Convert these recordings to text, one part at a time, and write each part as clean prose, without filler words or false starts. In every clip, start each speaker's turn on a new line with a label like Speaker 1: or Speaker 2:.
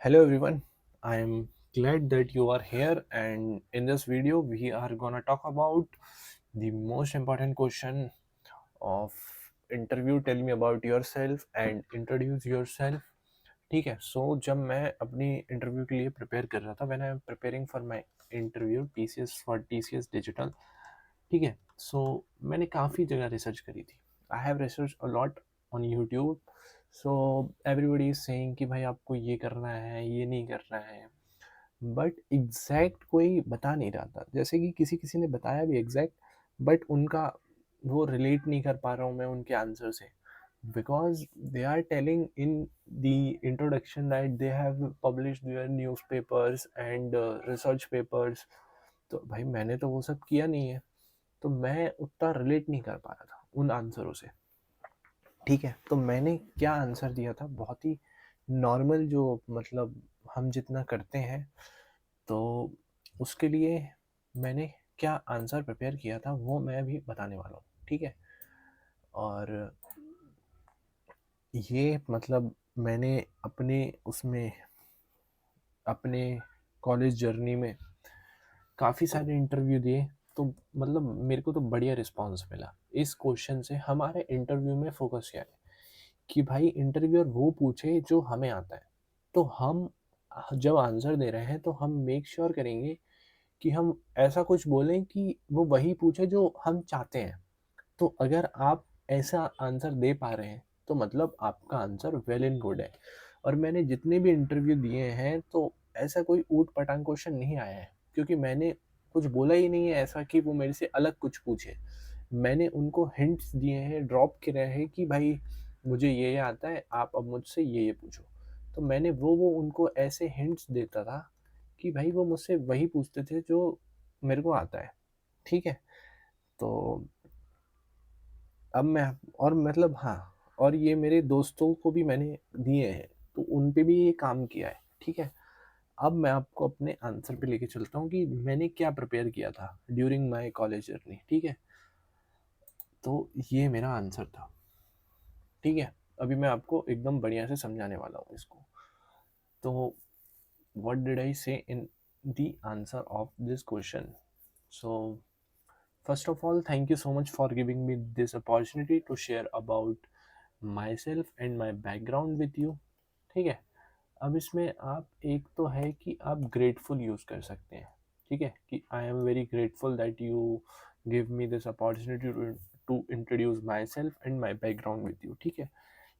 Speaker 1: Hello everyone, I am glad that you are here, and in this video we are gonna talk about the most important question of interview. Tell me about yourself and introduce yourself. ठीक है. सो जब मैं अपनी interview के लिए prepare कर रहा था, when I am preparing for my interview TCS digital, ठीक है. सो मैंने काफ़ी जगह रिसर्च करी थी. I have research a lot on YouTube. So everybody is saying कि भाई आपको ये करना है, ये नहीं करना है, बट एग्जैक्ट कोई बता नहीं रहा था. जैसे कि किसी किसी ने बताया भी एग्जैक्ट, बट उनका वो रिलेट नहीं कर पा रहा हूँ मैं उनके आंसर से, because they are telling in the introduction that they have published their newspapers and research papers. तो भाई मैंने तो वो सब किया नहीं है, तो मैं उतना रिलेट नहीं कर पा रहा था उन आंसरों से. ठीक है. तो मैंने क्या आंसर दिया था, बहुत ही नॉर्मल, जो मतलब हम जितना करते हैं. तो उसके लिए मैंने क्या आंसर प्रिपेयर किया था वो मैं अभी बताने वाला हूँ. ठीक है. और ये मतलब मैंने अपने उसमें अपने कॉलेज जर्नी में काफ़ी सारे इंटरव्यू दिए. तो मतलब मेरे को तो बढ़िया रिस्पांस मिला इस क्वेश्चन से. हमारे इंटरव्यू में फोकस क्या है कि भाई इंटरव्यूअर वो पूछे जो हमें आता है. तो हम जब आंसर दे रहे हैं तो हम मेक श्योर करेंगे कि हम ऐसा कुछ बोलें कि वो वही पूछे जो हम चाहते हैं. तो अगर आप ऐसा आंसर दे पा रहे हैं तो मतलब आपका आंसर वेल एंड गुड है. और मैंने जितने भी इंटरव्यू दिए हैं तो ऐसा कोई ऊट पटांग क्वेश्चन नहीं आया है, क्योंकि मैंने कुछ बोला ही नहीं है ऐसा कि वो मेरे से अलग कुछ पूछे. मैंने उनको हिंट्स दिए हैं, ड्रॉप किए हैं कि भाई मुझे ये आता है, आप अब मुझसे ये पूछो. तो मैंने वो उनको ऐसे हिंट्स देता था कि भाई वो मुझसे वही पूछते थे जो मेरे को आता है. ठीक है. तो अब मैं और मतलब हाँ, और ये मेरे दोस्तों को भी मैंने दिए हैं, तो उन पे भी ये काम किया है. ठीक है. अब मैं आपको अपने आंसर पे लेके चलता हूँ कि मैंने क्या प्रिपेयर किया था ड्यूरिंग माय कॉलेज जर्नी. ठीक है. तो ये मेरा आंसर था. ठीक है. अभी मैं आपको एकदम बढ़िया से समझाने वाला हूँ इसको. तो व्हाट डिड आई से in the answer of this question. So first of all, thank you so much for giving me this opportunity to share about myself and my background with you. ठीक है. अब इसमें आप एक तो है कि आप ग्रेटफुल यूज़ कर सकते हैं. ठीक है. कि I am very grateful that you give me this opportunity to introduce myself and my background with you. ठीक है.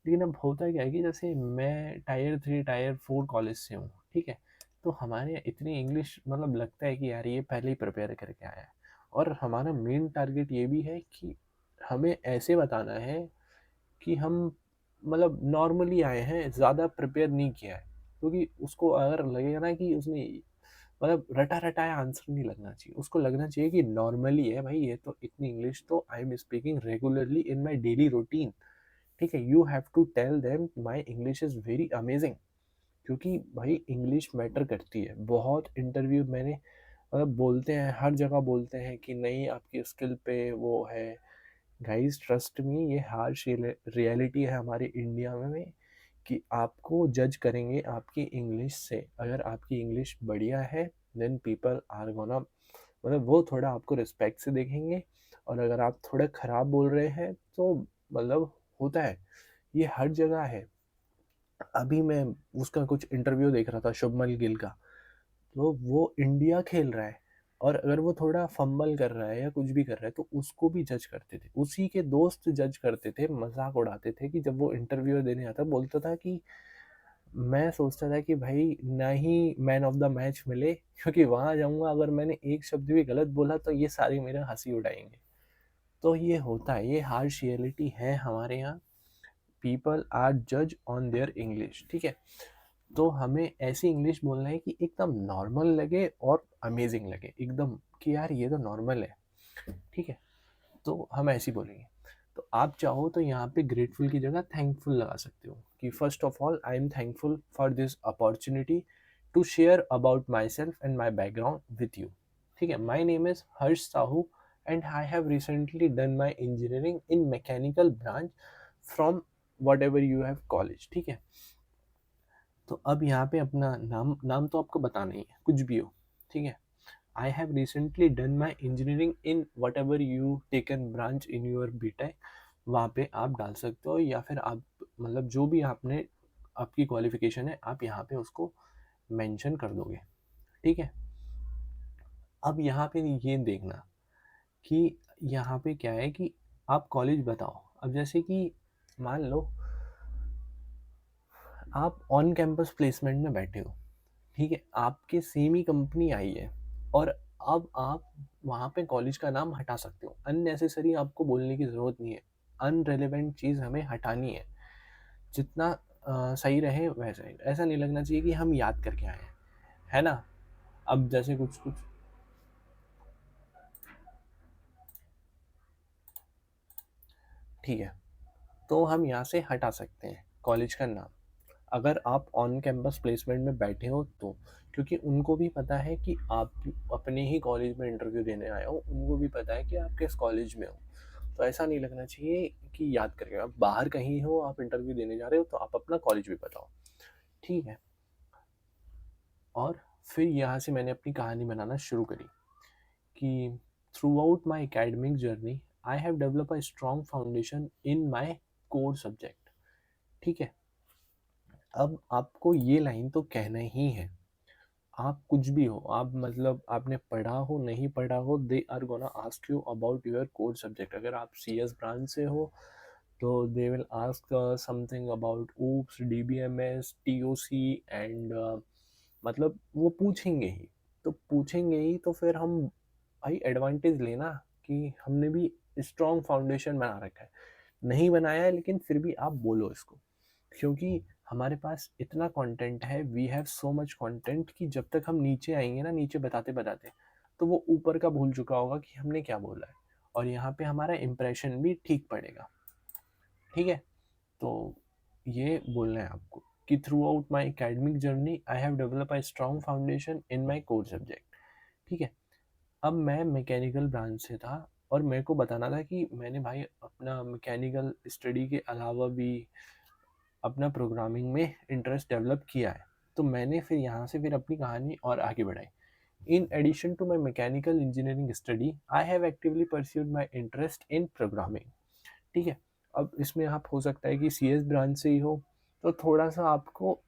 Speaker 1: लेकिन अब होता क्या है कि जैसे मैं टायर 3 टायर 4 कॉलेज से हूँ. ठीक है. तो हमारे यहाँ इतनी इंग्लिश मतलब लगता है कि यार ये पहले ही प्रिपेयर करके आया है. और हमारा मेन टारगेट ये भी है कि हमें ऐसे बताना है कि हम मतलब नॉर्मली आए हैं, ज़्यादा प्रिपेयर नहीं किया है. क्योंकि उसको अगर लगेगा ना कि उसने मतलब रटा रटाया आंसर नहीं लगना चाहिए, उसको लगना चाहिए कि नॉर्मली है भाई, ये तो इतनी इंग्लिश तो I am speaking regularly in my daily routine. ठीक है. You have to tell them my English is very amazing. क्योंकि भाई इंग्लिश मैटर करती है बहुत. इंटरव्यू मैंने मतलब बोलते हैं, हर जगह बोलते हैं कि नहीं आपकी स्किल पे वो है. गाइस ट्रस्ट मी, ये हार्श रियलिटी है हमारे इंडिया में कि आपको जज करेंगे आपकी इंग्लिश से. अगर आपकी इंग्लिश बढ़िया है देन पीपल आर गोना मतलब वो थोड़ा आपको रिस्पेक्ट से देखेंगे. और अगर आप थोड़ा ख़राब बोल रहे हैं तो मतलब होता है, ये हर जगह है. अभी मैं उसका कुछ इंटरव्यू देख रहा था शुभमन गिल का. तो वो इंडिया खेल रहा है, और अगर वो थोड़ा फंबल कर रहा है या कुछ भी कर रहा है तो उसको भी जज करते थे. उसी के दोस्त जज करते थे, मजाक उड़ाते थे कि जब वो इंटरव्यू देने आता बोलता था कि मैं सोचता था कि भाई ना ही मैन ऑफ द मैच मिले, क्योंकि वहां जाऊंगा अगर मैंने एक शब्द भी गलत बोला तो ये सारे मेरा हंसी उड़ाएंगे. तो ये होता है, ये हार्श रियलिटी है हमारे यहाँ. पीपल आर जज ऑन देयर इंग्लिश. ठीक है. तो हमें ऐसी इंग्लिश बोलना है कि एकदम नॉर्मल लगे और अमेजिंग लगे एकदम, कि यार ये तो नॉर्मल है. ठीक है. तो हम ऐसे ही बोलेंगे. तो आप चाहो तो यहाँ पे ग्रेटफुल की जगह थैंकफुल लगा सकते हो कि first of all I am thankful for this opportunity to share about myself and my background with you. ठीक है. My name is Harsh Sahu and I have recently done my engineering in mechanical branch from whatever you have college. ठीक है. तो अब यहाँ पे अपना नाम नाम तो आपको बताना ही है, कुछ भी हो, ठीक है। I have recently done my engineering in whatever you taken branch in your BTech, वहाँ पे आप डाल सकते हो, या फिर आप मतलब जो भी आपने आपकी क्वालिफिकेशन है आप यहाँ पे उसको मेंशन कर दोगे, ठीक है। अब यहाँ पे ये देखना कि यहाँ पे क्या है कि आप कॉलेज बताओ। अब जैसे कि मान लो आप ऑन कैंपस प्लेसमेंट में बैठे हो, ठीक है, आपके सेम ही कंपनी आई है, और अब आप वहाँ पे कॉलेज का नाम हटा सकते हो। अननेसेसरी आपको बोलने की ज़रूरत नहीं है, अनरेलेवेंट चीज़ हमें हटानी है, जितना सही रहे वैसा ही। ऐसा नहीं लगना चाहिए कि हम याद करके आए हैं, है ना। अब जैसे कुछ कुछ ठीक है, तो हम यहाँ से हटा सकते हैं कॉलेज का नाम, अगर आप ऑन कैंपस प्लेसमेंट में बैठे हो तो, क्योंकि उनको भी पता है कि आप अपने ही कॉलेज में इंटरव्यू देने आए हो, उनको भी पता है कि आप किस कॉलेज में हो। तो ऐसा नहीं लगना चाहिए कि याद करके, आप बाहर कहीं हो, आप इंटरव्यू देने जा रहे हो, तो आप अपना कॉलेज भी बताओ, ठीक है। और फिर यहाँ से मैंने अपनी कहानी बनाना शुरू करी कि through out my academic journey I have develop a strong foundation in my core subject, ठीक है। अब आपको ये लाइन तो कहना ही है, आप कुछ भी हो, आप मतलब आपने पढ़ा हो नहीं पढ़ा हो, they are gonna ask you about your core subject. अगर आप CS ब्रांच से हो तो they will ask something about OOPS, DBMS, TOC and मतलब वो पूछेंगे ही, तो पूछेंगे ही, तो फिर हम भाई एडवांटेज लेना कि हमने भी स्ट्रॉन्ग फाउंडेशन बना रखा है। नहीं बनाया है लेकिन फिर भी आप बोलो इसको, क्योंकि हमारे पास इतना कंटेंट है, we have so much content कि जब तक हम नीचे आएंगे ना, नीचे बताते बताते, तो वो ऊपर का भूल चुका होगा कि हमने क्या बोला है, और यहाँ पे हमारा इम्प्रेशन भी ठीक पड़ेगा, ठीक है। तो ये बोलना है आपको कि through out my academic journey I have develop a strong foundation in my core subject, ठीक है। अब मैं मैकेनिकल ब्रांच से था, और मेरे को बताना था कि मैंने भाई अपना मैकेनिकल स्टडी के अलावा भी अपना प्रोग्रामिंग में इंटरेस्ट डेवलप किया है। तो मैंने फिर यहाँ से फिर अपनी कहानी और आगे बढ़ाई। In addition to my mechanical engineering study I have actively pursued my interest in programming, ठीक है। अब इसमें आप हो सकता है कि CS ब्रांच से ही हो, तो थोड़ा सा आपको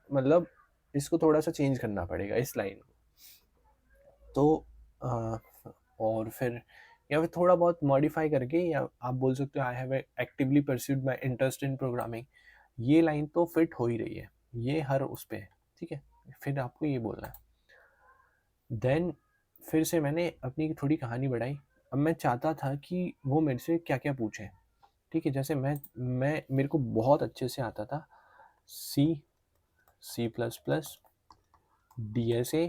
Speaker 1: मतलब इसको थोड़ा सा चेंज करना पड़ेगा इस लाइन को, तो आ, और फिर या फिर थोड़ा बहुत मॉडिफाई करके, या आप बोल सकते हो I have actively pursued my interest in programming. ये लाइन तो फिट हो ही रही है, ये हर उस पे है, ठीक है। फिर आपको ये बोलना है। देन फिर से मैंने अपनी थोड़ी कहानी बढ़ाई। अब मैं चाहता था कि वो मेरे से क्या क्या पूछे, ठीक है। जैसे मैं मेरे को बहुत अच्छे से आता था C++, DSA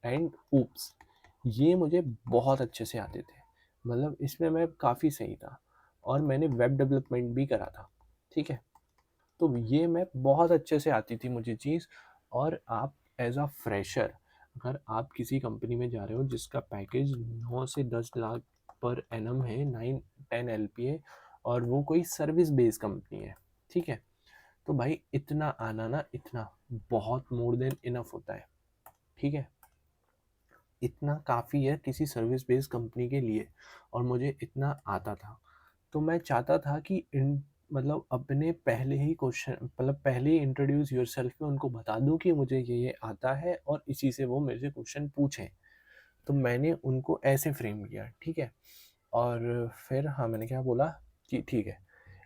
Speaker 1: एंड ऊप्स, ये मुझे बहुत अच्छे से आते थे, मतलब इसमें मैं काफ़ी सही था, और मैंने वेब डेवलपमेंट भी करा था, ठीक है। तो ये मैं बहुत अच्छे से आती थी मुझे चीज़। और आप एज अ फ्रेशर, अगर आप किसी कंपनी में जा रहे हो जिसका पैकेज 9 से 10 लाख पर एनम है, 9-10 LPA, और वो कोई सर्विस बेस्ड कंपनी है, ठीक है, तो भाई इतना आना ना, इतना बहुत मोर देन इनफ होता है, ठीक है। इतना काफ़ी है किसी सर्विस बेस्ड कंपनी के लिए, और मुझे इतना आता था। तो मैं चाहता था कि इन मतलब अपने पहले ही क्वेश्चन, मतलब पहले ही इंट्रोड्यूस योरसेल्फ में उनको बता दूं कि मुझे ये आता है, और इसी से वो मेरे से क्वेश्चन पूछें। तो मैंने उनको ऐसे फ्रेम किया, ठीक है। और फिर हाँ, मैंने क्या बोला कि ठीक है,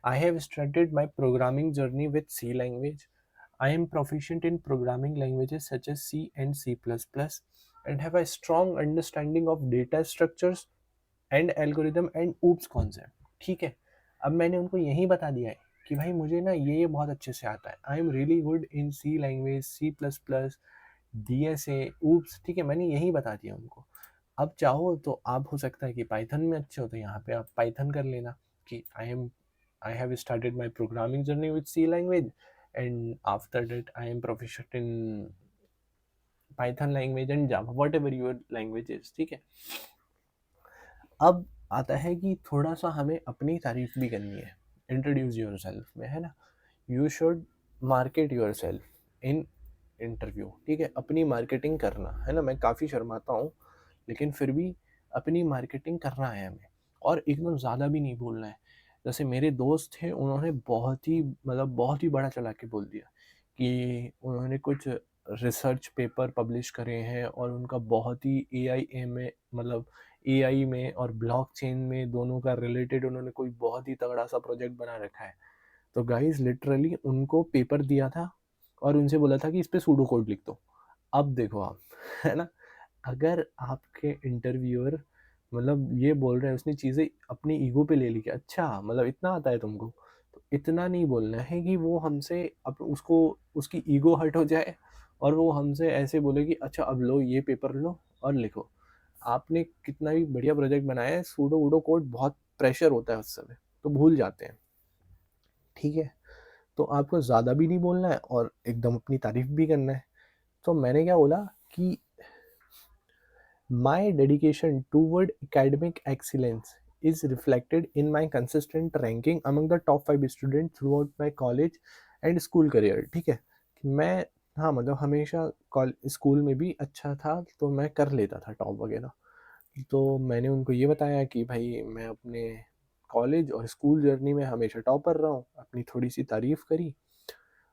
Speaker 1: I have started my programming journey with C language. I am proficient in programming languages such as C and C++ and have a strong understanding of data structures and algorithm and OOPS concept, ठीक है। अब मैंने उनको यही बता दिया है कि भाई मुझे ना ये बहुत अच्छे से आता है, I am really good in C language, C++, DSA, OOPS, ठीक है, मैंने यही बता दिया उनको। अब चाहो तो आप हो सकता है कि पाइथन में अच्छे हो, तो यहाँ पे आप पाइथन कर लेना कि I have started my programming journey with C language, and after that I am proficient in Python language and Java, whatever your language is, ठीक है। अब आता है कि थोड़ा सा हमें अपनी तारीफ भी करनी है, इंट्रोड्यूस योर सेल्फ में, है ना। You should market your self, in interview, ठीक है? अपनी मार्केटिंग करना, है ना? मैं काफ़ी शर्माता हूँ, लेकिन फिर भी अपनी मार्केटिंग करना है हमें और एकदम ज़्यादा भी नहीं बोलना है। जैसे मेरे दोस्त थे, उन्होंने बहुत ही मतलब बहुत ही बड़ा चला के बोल दिया कि उन्होंने कुछ रिसर्च पेपर पब्लिश करे हैं और उनका बहुत ही एआई में मतलब एआई में और ब्लॉकचेन में दोनों का रिलेटेड उन्होंने कोई बहुत ही तगड़ा सा प्रोजेक्ट बना रखा है। तो गाइस लिटरली उनको पेपर दिया था और उनसे बोला था कि इस पे सूडो कोड लिख दो। अब देखो आप है ना? अगर आपके इंटरव्यूअर मतलब ये बोल रहे हैं, उसने चीज़ें अपनी ईगो पे ले ली कि अच्छा मतलब इतना आता है तुमको, तो इतना नहीं बोलना है कि वो हमसे अब उसको उसकी ईगो हर्ट हो जाए और वो हमसे ऐसे बोले कि अच्छा अब लो ये पेपर लो और लिखो। आपने कितना भी बढ़िया प्रोजेक्ट बनाया है, सूडो वूडो कोड बहुत प्रेशर होता है उस समय, तो भूल जाते हैं, ठीक है? तो आपको ज़्यादा भी नहीं बोलना है और एकदम अपनी तारीफ भी करना है। तो मैंने क्या बोला कि my dedication toward academic excellence is reflected in my consistent ranking among the top 5 students throughout my college and school career। ठीक है कि मैं हाँ मतलब हमेशा स्कूल में भी अच्छा था, तो मैं कर लेता था टॉप वगैरह। तो मैंने उनको ये बताया कि भाई मैं अपने कॉलेज और स्कूल जर्नी में हमेशा टॉपर रहा हूँ, अपनी थोड़ी सी तारीफ करी।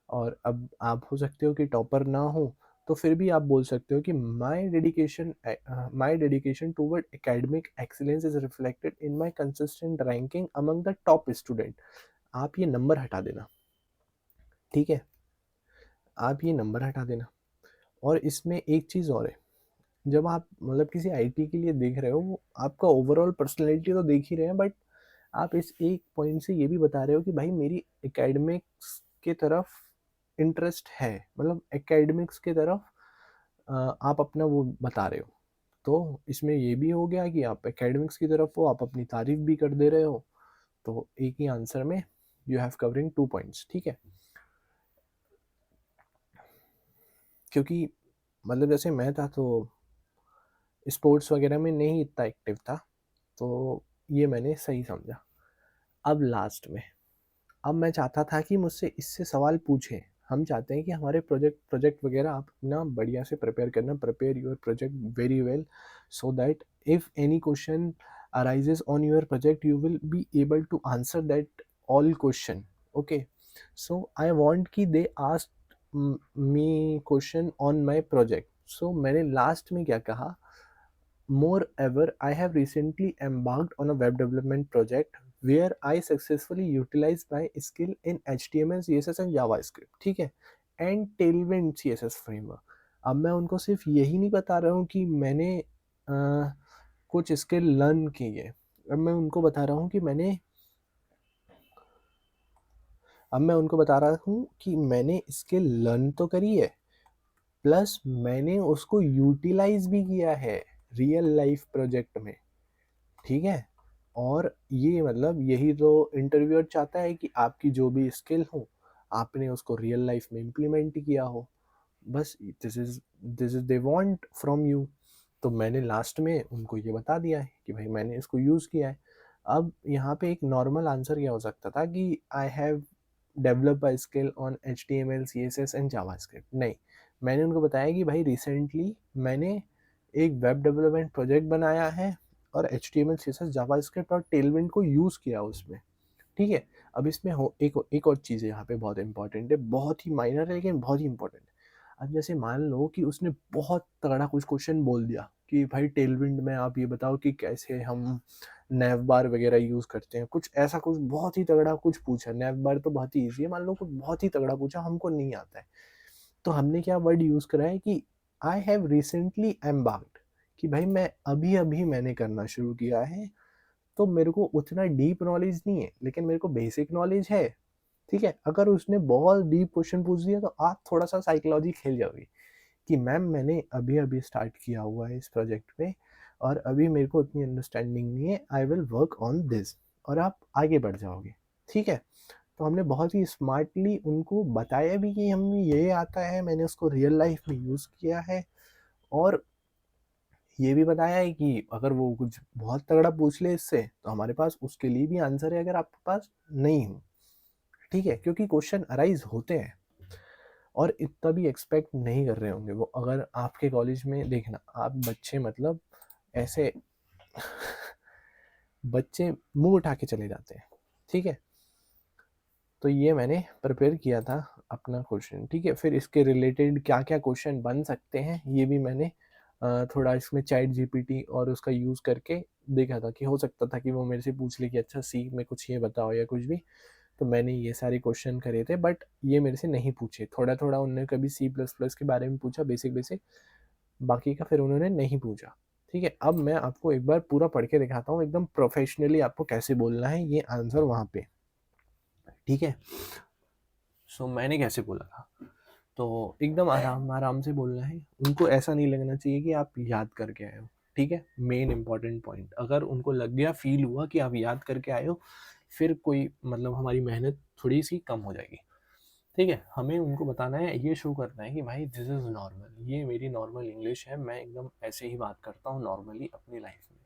Speaker 1: और अब आप हो सकते हो कि टॉपर ना हो, तो फिर भी आप बोल सकते हो कि my dedication toward academic excellence is reflected in my consistent ranking among the top student. आप ये नंबर हटा देना, ठीक है? आप ये नंबर हटा देना। और इसमें एक चीज़ और है, जब आप मतलब किसी आईटी के लिए देख रहे हो, आपका ओवरऑल पर्सनैलिटी तो देख ही रहे हैं, बट आप इस एक पॉइंट से ये भी बता रहे हो कि भाई मेरी एकेडमिक्स के तरफ इंटरेस्ट है, मतलब एकेडमिक्स के तरफ आप अपना वो बता रहे हो। तो इसमें ये भी हो गया कि आप एकेडमिक्स की तरफ हो, आप अपनी तारीफ भी कर दे रहे हो। तो एक ही आंसर में यू हैव कवरिंग 2 पॉइंट्स, ठीक है? क्योंकि मतलब जैसे मैं था तो स्पोर्ट्स वगैरह में नहीं इतना एक्टिव था, तो ये मैंने सही समझा। अब लास्ट में, अब मैं चाहता था कि मुझसे इससे सवाल पूछें। हम चाहते हैं कि हमारे प्रोजेक्ट प्रोजेक्ट वगैरह आप ना बढ़िया से प्रिपेयर करना, prepare your project very well so that if any question arises on your project you will be able to answer that all question। okay, so I want कि they asked me question on my project। so मैंने last में क्या कहा, moreover, I have recently embarked on a web development project where I successfully utilized my skill in HTML, CSS and JavaScript, ठीक है? And Tailwind CSS framework। अब मैं उनको सिर्फ यही नहीं बता रहा हूँ कि मैंने कुछ स्किल लर्न की है। अब मैं उनको बता रहा हूँ कि मैंने स्किल लर्न तो करी है, प्लस मैंने उसको यूटिलाइज भी किया है रियल लाइफ प्रोजेक्ट में, ठीक है? और ये मतलब यही तो इंटरव्यूअर चाहता है कि आपकी जो भी स्किल हो, आपने उसको रियल लाइफ में इम्प्लीमेंट किया हो। बस this is they want from you. तो मैंने लास्ट में उनको ये बता दिया है कि भाई मैंने इसको यूज़ किया है। अब यहाँ पे एक नॉर्मल आंसर क्या हो सकता था कि I have develop a skill on HTML CSS and JavaScript. नहीं, मैंने उनको बताया कि भाई रिसेंटली मैंने एक वेब डेवलपमेंट प्रोजेक्ट बनाया है और HTML CSS जावास्क्रिप्ट और टेलविंड को यूज़ किया उसमें, ठीक है? अब इसमें हो एक और चीज़ है यहाँ पे बहुत इंपॉर्टेंट है, बहुत ही माइनर है लेकिन बहुत ही इंपॉर्टेंट है। अब जैसे मान लो कि उसने बहुत तगड़ा कुछ क्वेश्चन बोल दिया कि भाई टेलविंड में आप ये बताओ कि कैसे हम नैवबार वगैरह यूज़ करते हैं, कुछ ऐसा कुछ बहुत ही तगड़ा कुछ पूछा। नैवबार तो बहुत ही ईजी है, मान लो कुछ बहुत ही तगड़ा पूछा, हमको नहीं आता है। तो हमने क्या वर्ड यूज़ करा है कि आई हैव रिसेंटली एम्बार्क्ड, कि भाई मैं अभी अभी मैंने करना शुरू किया है, तो मेरे को उतना डीप नॉलेज नहीं है लेकिन मेरे को बेसिक नॉलेज है, ठीक है? अगर उसने बहुत डीप क्वेश्चन पूछ दिया तो आप थोड़ा सा साइकोलॉजी खेल जाओगे कि मैम मैंने अभी अभी स्टार्ट किया हुआ है इस प्रोजेक्ट पे और अभी मेरे को उतनी अंडरस्टैंडिंग नहीं है, I will work on this, और आप आगे बढ़ जाओगे, ठीक है? तो हमने बहुत ही स्मार्टली उनको बताया भी कि हमें ये आता है, मैंने उसको रियल लाइफ में यूज़ किया है, और ये भी बताया है कि अगर वो कुछ बहुत तगड़ा पूछ ले इससे तो हमारे पास उसके लिए भी आंसर है अगर आपके पास नहीं हो, ठीक है? क्योंकि क्वेश्चन अराइज होते हैं। और इतना भी एक्सपेक्ट नहीं कर रहे होंगे वो। अगर आपके कॉलेज में देखना, आप बच्चे मतलब ऐसे बच्चे मुंह उठा के चले जाते हैं, ठीक है। तो ये मैंने प्रिपेयर किया था अपना क्वेश्चन, ठीक है। फिर इसके रिलेटेड क्या क्या क्वेश्चन बन सकते हैं ये भी मैंने थोड़ा इसमें चैट जीपीटी और उसका यूज़ करके देखा था कि हो सकता था कि वो मेरे से पूछ ले कि अच्छा सी में कुछ ये बताओ या कुछ भी। तो मैंने ये सारे क्वेश्चन करे थे, बट ये मेरे से नहीं पूछे। थोड़ा थोड़ा उन्होंने कभी सी प्लस प्लस के बारे में पूछा, बेसिक बेसिक, बाकी का फिर उन्होंने नहीं पूछा, ठीक है। अब मैं आपको एक बार पूरा पढ़ के दिखाता हूँ एकदम प्रोफेशनली आपको कैसे बोलना है ये आंसर वहाँ पे, ठीक है। सो मैंने कैसे बोला था, तो एकदम आराम आराम से बोलना है। उनको ऐसा नहीं लगना चाहिए कि आप याद करके आए हो, ठीक है। मेन इंपॉर्टेंट पॉइंट, अगर उनको लग गया, फील हुआ कि आप याद करके आए हो, फिर कोई मतलब हमारी मेहनत थोड़ी सी कम हो जाएगी, ठीक है। हमें उनको बताना है, ये शो करना है कि भाई दिस इज़ नॉर्मल, ये मेरी नॉर्मल इंग्लिश है, मैं एकदम ऐसे ही बात करता हूँ नॉर्मली अपनी लाइफ में,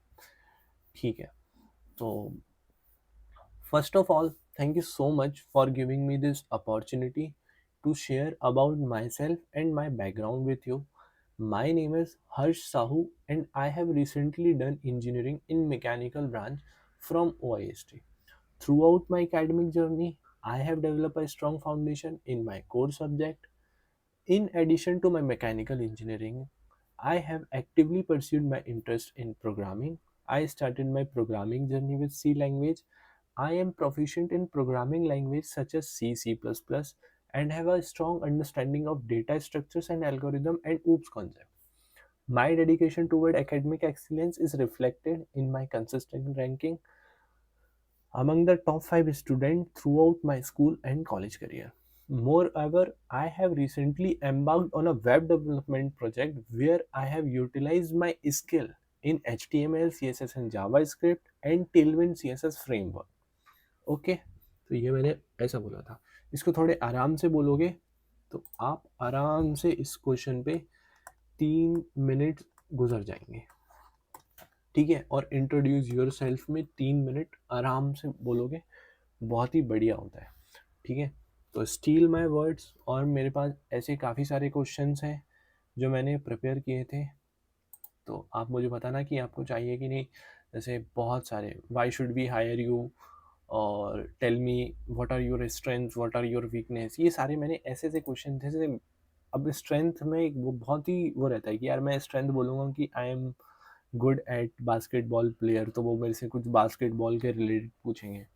Speaker 1: ठीक है। तो first of all, thank you so much for giving me this opportunity to share about myself and my background with you. My name is Harsh Sahu and I have recently done engineering in mechanical branch from OIST. Throughout my academic journey, I have developed a strong foundation in my core subject. In addition to my mechanical engineering, I have actively pursued my interest in programming. I started my programming journey with C language. I am proficient in programming language such as C, C++, and have a strong understanding of data structures and algorithm and OOPS concept. My dedication toward academic excellence is reflected in my consistent ranking among the top 5 students throughout my school and college career. Moreover, I have recently embarked on a web development project where I have utilized my skill in HTML, CSS and JavaScript and Tailwind CSS framework. Okay, तो ये मैंने ऐसा बोला था। इसको थोड़े आराम से बोलोगे तो आप आराम से इस क्वेश्चन पे 3 मिनट गुजर जाएंगे, ठीक है। और इंट्रोड्यूस योर सेल्फ में 3 मिनट आराम से बोलोगे, बहुत ही बढ़िया होता है, ठीक है। तो स्टील माई वर्ड्स, और मेरे पास ऐसे काफ़ी सारे क्वेश्चंस हैं जो मैंने प्रिपेयर किए थे, तो आप मुझे बताना कि आपको चाहिए कि नहीं। जैसे बहुत सारे, why should we hire you, और tell me what are your strengths, what are your weakness, ये सारे मैंने ऐसे ऐसे क्वेश्चन थे। जैसे अब स्ट्रेंथ में वो बहुत ही वो रहता है कि यार मैं स्ट्रेंथ बोलूँगा कि I am good at basketball player, तो वो मेरे से कुछ बास्केटबॉल के रिलेटेड पूछेंगे।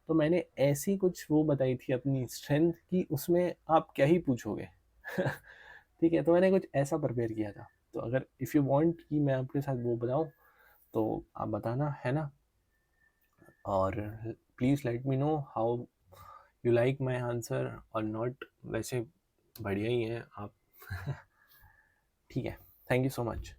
Speaker 1: तो मैंने ऐसी कुछ वो बताई थी अपनी स्ट्रेंथ कि उसमें आप क्या ही पूछोगे ठीक है। तो मैंने कुछ ऐसा प्रिपेयर किया था। तो अगर इफ़ यू वांट कि मैं आपके साथ वो बताऊं तो आप बताना, है ना। और please let me know how you like my answer और नॉट। वैसे बढ़िया ही है आप ठीक है, थैंक यू सो मच।